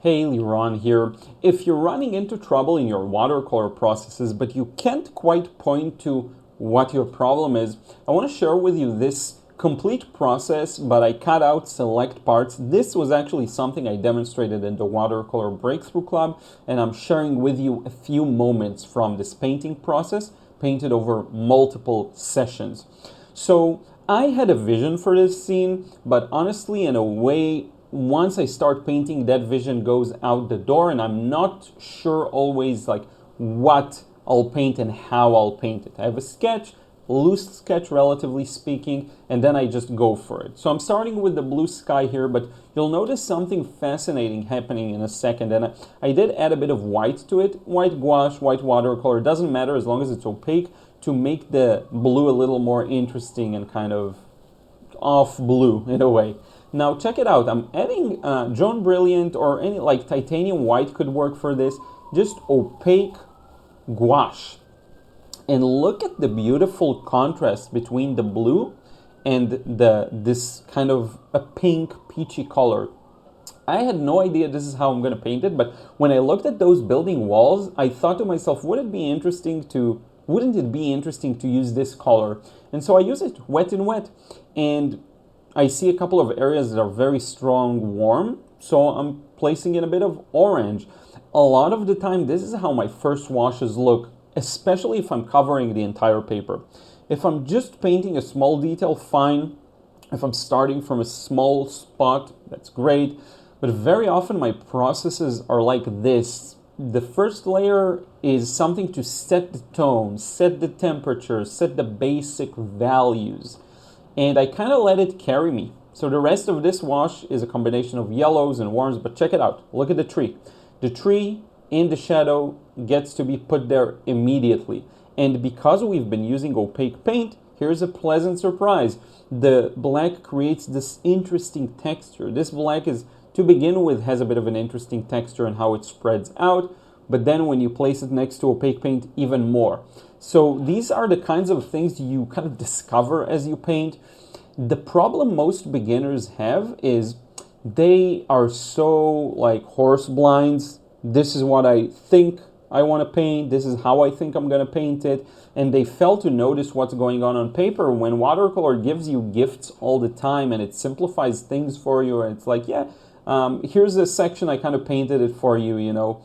Hey, Liron here. If you're running into trouble in your watercolor processes, but you can't quite point to what your problem is, I want to share with you this complete process, but I cut out select parts. This was actually something I demonstrated in the Watercolor Breakthrough Club, and I'm sharing with you a few moments from this painting process, painted over multiple sessions. So I had a vision for this scene, but honestly, in a way, once I start painting, that vision goes out the door, and I'm not sure always like what I'll paint and how I'll paint it. I have a sketch, loose sketch relatively speaking, and then I just go for it. So I'm starting with the blue sky here, but you'll notice something fascinating happening in a second, and I did add a bit of white to it. White gouache, white watercolor, doesn't matter as long as it's opaque, to make the blue a little more interesting and kind of off blue in a way. Now check it out. I'm adding John Brilliant or any like titanium white could work for this. Just opaque gouache. And look at the beautiful contrast between the blue and this kind of a pink peachy color. I had no idea this is how I'm going to paint it, but when I looked at those building walls, I thought to myself, wouldn't it be interesting to use this color? And so I use it wet and wet. And I see a couple of areas that are very strong warm, so I'm placing in a bit of orange. A lot of the time, this is how my first washes look, especially if I'm covering the entire paper. If I'm just painting a small detail, fine. If I'm starting from a small spot, that's great. But very often my processes are like this. The first layer is something to set the tone, set the temperature, set the basic values. And I kind of let it carry me. So the rest of this wash is a combination of yellows and warms, but check it out. Look at the tree. The tree in the shadow gets to be put there immediately. And because we've been using opaque paint, here's a pleasant surprise. The black creates this interesting texture. This black is, to begin with, has a bit of an interesting texture and how it spreads out. But then when you place it next to opaque paint, even more. So these are the kinds of things you kind of discover as you paint. The problem most beginners have is they are so like horse blinds. This is what I think I want to paint. This is how I think I'm going to paint it. And they fail to notice what's going on paper when watercolor gives you gifts all the time and it simplifies things for you. And it's like, yeah, here's a section, I kind of painted it for you, you know.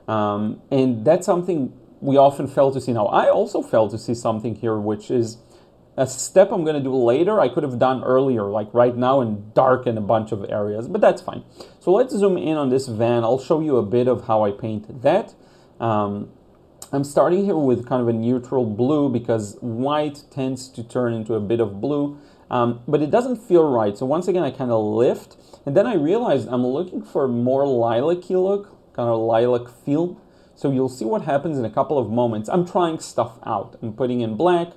And that's something we often fail to see. Now, I also fail to see something here, which is a step I'm going to do later. I could have done earlier, like right now, and darken a bunch of areas, but that's fine. So let's zoom in on this van. I'll show you a bit of how I paint that. I'm starting here with kind of a neutral blue because white tends to turn into a bit of blue, but it doesn't feel right. So once again, I kind of lift, and then I realized I'm looking for a more lilac-y look, kind of lilac feel. So you'll see what happens in a couple of moments. I'm trying stuff out. I'm putting in black,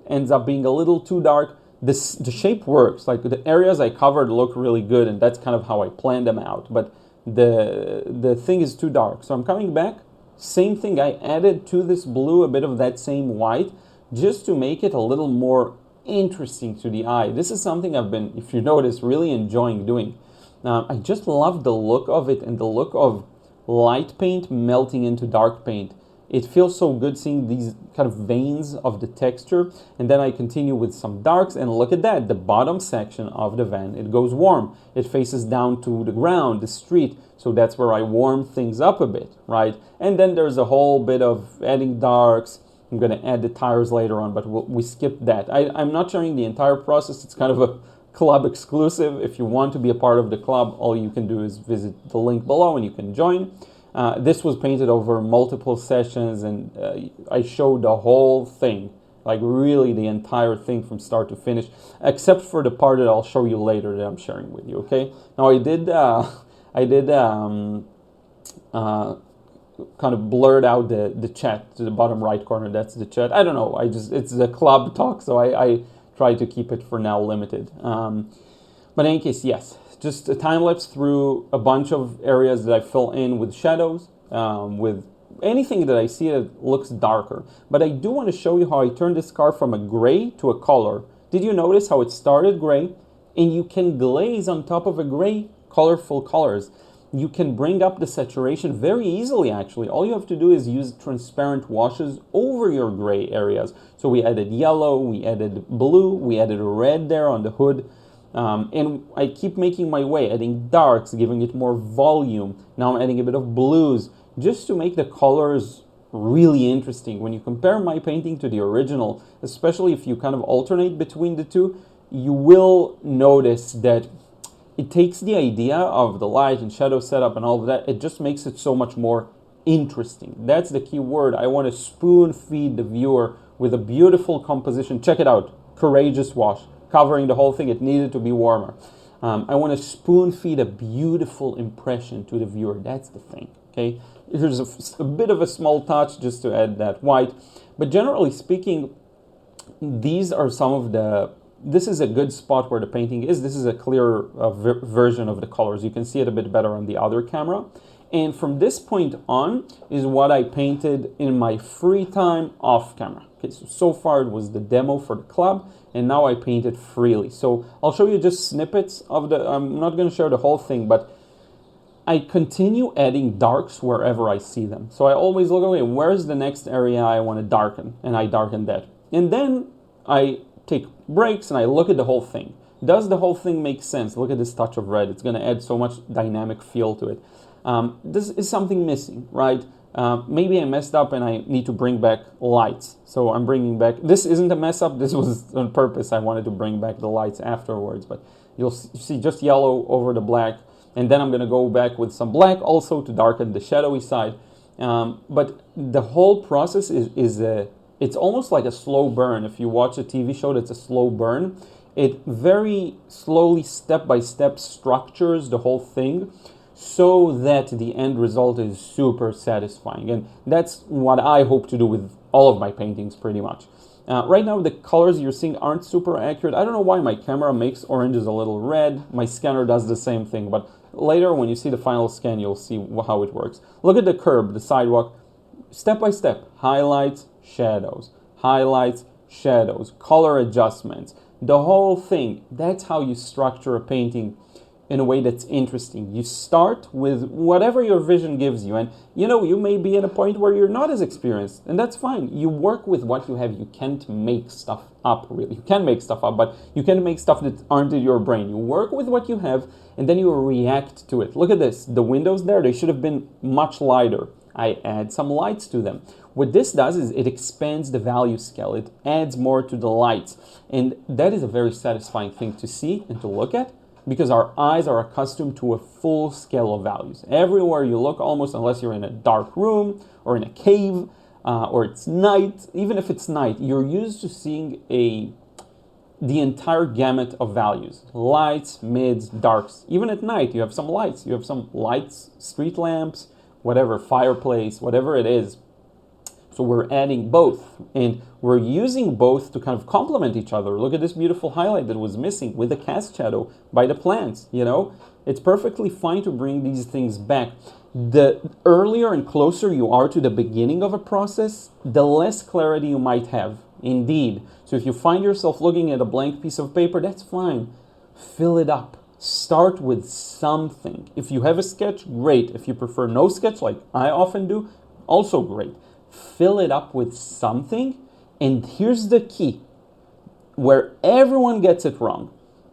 ends up being a little too dark. The shape works. Like the areas I covered look really good, and that's kind of how I planned them out. But the thing is too dark. So I'm coming back. Same thing. I added to this blue a bit of that same white just to make it a little more interesting to the eye. This is something I've been, if you notice, really enjoying doing. I just love the look of it and the look of light paint melting into dark paint. It feels so good seeing these kind of veins of the texture. And then I continue with some darks, and look at that, the bottom section of the van, it goes warm. It faces down to the ground, the street. So that's where I warm things up a bit, right? And then there's a whole bit of adding darks. I'm going to add the tires later on, but we skipped that. I'm not showing the entire process. It's kind of a club exclusive. If you want to be a part of the club, all you can do is visit the link below and you can join. This was painted over multiple sessions, and I showed the whole thing, like really the entire thing from start to finish, except for the part that I'll show you later that I'm sharing with you. Okay. Now I did kind of blurred out the chat to the bottom right corner. That's the chat. I don't know. It's the club talk, so I try to keep it for now limited. But in any case, yes, just a time lapse through a bunch of areas that I fill in with shadows, with anything that I see that looks darker. But I do want to show you how I turned this car from a gray to a color. Did you notice how it started gray? And you can glaze on top of a gray colorful colors. you can bring up the saturation very easily, actually. All you have to do is use transparent washes over your gray areas. So we added yellow, we added blue, we added red there on the hood. And I keep making my way, adding darks, giving it more volume. Now I'm adding a bit of blues, just to make the colors really interesting. When you compare my painting to the original, especially if you kind of alternate between the two, you will notice that it takes the idea of the light and shadow setup and all of that, it just makes it so much more interesting. That's the key word. I want to spoon feed the viewer with a beautiful composition. Check it out. Courageous wash, covering the whole thing. It needed to be warmer. I want to spoon feed a beautiful impression to the viewer. That's the thing, okay? Here's a bit of a small touch just to add that white. But generally speaking, these are some of the... This is a good spot where the painting is. This is a clear version of the colors. You can see it a bit better on the other camera. And from this point on is what I painted in my free time off camera. Okay, so far it was the demo for the club, and now I painted freely. So I'll show you just snippets of the... I'm not going to share the whole thing, but I continue adding darks wherever I see them. So I always look, okay, where's the next area I want to darken? And I darken that. And then I take breaks and I look at the whole thing. Does the whole thing make sense? Look at this touch of red. It's going to add so much dynamic feel to it. This is something missing, right? Maybe I messed up and I need to bring back lights. So I'm bringing back... This isn't a mess up. This was on purpose. I wanted to bring back the lights afterwards. But you'll see just yellow over the black. And then I'm going to go back with some black also to darken the shadowy side. But the whole process is it's almost like a slow burn. If you watch a TV show that's a slow burn, it very slowly, step by step, structures the whole thing so that the end result is super satisfying. And that's what I hope to do with all of my paintings pretty much. Right now the colors you're seeing aren't super accurate. I don't know why my camera makes oranges a little red. My scanner does the same thing, but later when you see the final scan, you'll see how it works. Look at the curb, the sidewalk, step by step. Highlights, shadows, highlights, shadows, color adjustments, the whole thing. That's how you structure a painting in a way that's interesting. You start with whatever your vision gives you, and you may be at a point where you're not as experienced, and that's fine. You work with what you have. You can't make stuff up, really. You can make stuff up, but you can't make stuff that aren't in your brain. You work with what you have, and then you react to it. Look at this. The windows there, they should have been much lighter. I add some lights to them. What this does is it expands the value scale. It adds more to the lights. And that is a very satisfying thing to see and to look at, because our eyes are accustomed to a full scale of values. Everywhere you look, almost, unless you're in a dark room or in a cave or it's night, even if it's night, you're used to seeing the entire gamut of values. Lights, mids, darks. Even at night, you have some lights. You have some lights, street lamps, whatever, fireplace, whatever it is. So we're adding both, and we're using both to kind of complement each other. Look at this beautiful highlight that was missing with the cast shadow by the plants, It's perfectly fine to bring these things back. The earlier and closer you are to the beginning of a process, the less clarity you might have, indeed. So if you find yourself looking at a blank piece of paper, that's fine. Fill it up. Start with something. If you have a sketch, great. If you prefer no sketch, like I often do, also great. Fill it up with something, and here's the key, where everyone gets it wrong.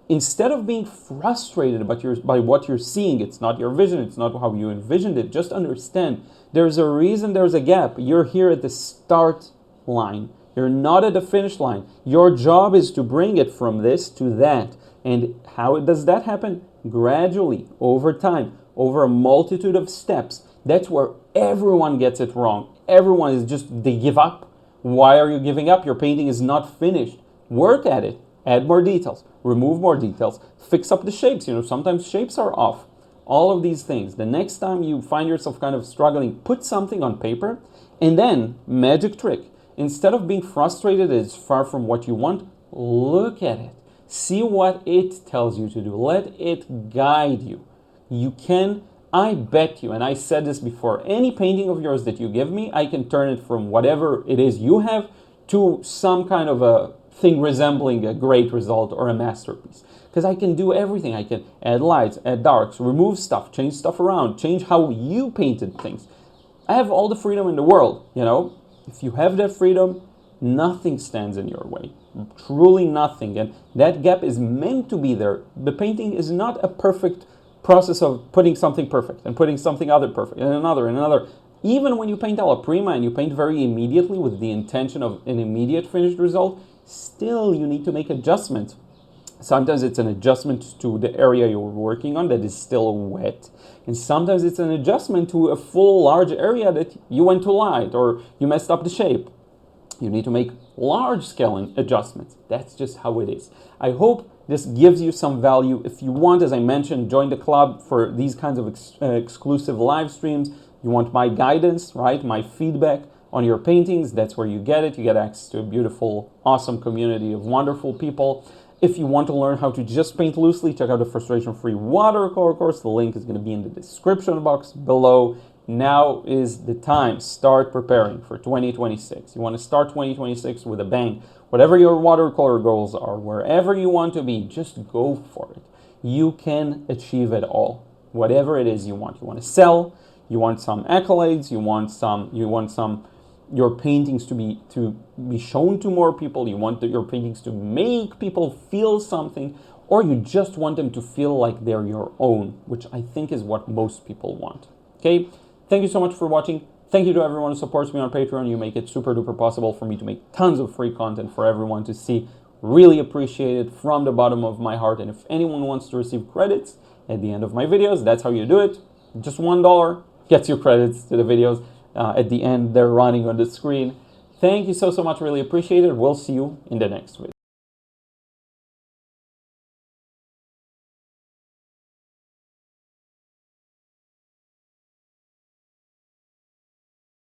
Instead of being frustrated by what you're seeing, it's not your vision, it's not how you envisioned it, just understand there's a reason there's a gap. You're here at the start line. You're not at the finish line. Your job is to bring it from this to that. And how does that happen? Gradually, over time, over a multitude of steps. That's where everyone gets it wrong. Everyone is they give up. Why are you giving up? Your painting is not finished. Work at it. Add more details. Remove more details. Fix up the shapes. Sometimes shapes are off. All of these things. The next time you find yourself kind of struggling, put something on paper, and then, magic trick. Instead of being frustrated that it's far from what you want, look at it. See what it tells you to do. Let it guide you. You can... I bet you, and I said this before, any painting of yours that you give me, I can turn it from whatever it is you have to some kind of a thing resembling a great result or a masterpiece. because I can do everything. I can add lights, add darks, remove stuff, change stuff around, change how you painted things. I have all the freedom in the world, you know. If you have that freedom, nothing stands in your way. Truly nothing. And that gap is meant to be there. The painting is not a perfect process of putting something perfect and putting something other perfect and another and another. Even when you paint alla prima and you paint very immediately with the intention of an immediate finished result, still you need to make adjustments. Sometimes it's an adjustment to the area you're working on that is still wet. And sometimes it's an adjustment to a full large area that you went too light or you messed up the shape. You need to make large scale adjustments. That's just how it is. I hope this gives you some value. If you want, as I mentioned, join the club for these kinds of exclusive live streams. You want my guidance, right? My feedback on your paintings. That's where you get it. You get access to a beautiful, awesome community of wonderful people. If you want to learn how to just paint loosely, check out the frustration-free watercolor course. The link is going to be in the description box below. Now is the time. Start preparing for 2026. You want to start 2026 with a bang. Whatever your watercolor goals are, wherever you want to be, just go for it. You can achieve it all. Whatever it is you want. You want to sell, you want some accolades, you want your paintings to be shown to more people, you want your paintings to make people feel something, or you just want them to feel like they're your own, which I think is what most people want. Okay? Thank you so much for watching. Thank you to everyone who supports me on Patreon. You make it super duper possible for me to make tons of free content for everyone to see. Really appreciate it from the bottom of my heart. And if anyone wants to receive credits at the end of my videos, that's how you do it. Just $1 gets you credits to the videos. At the end, they're running on the screen. Thank you so much. Really appreciate it. We'll see you in the next video.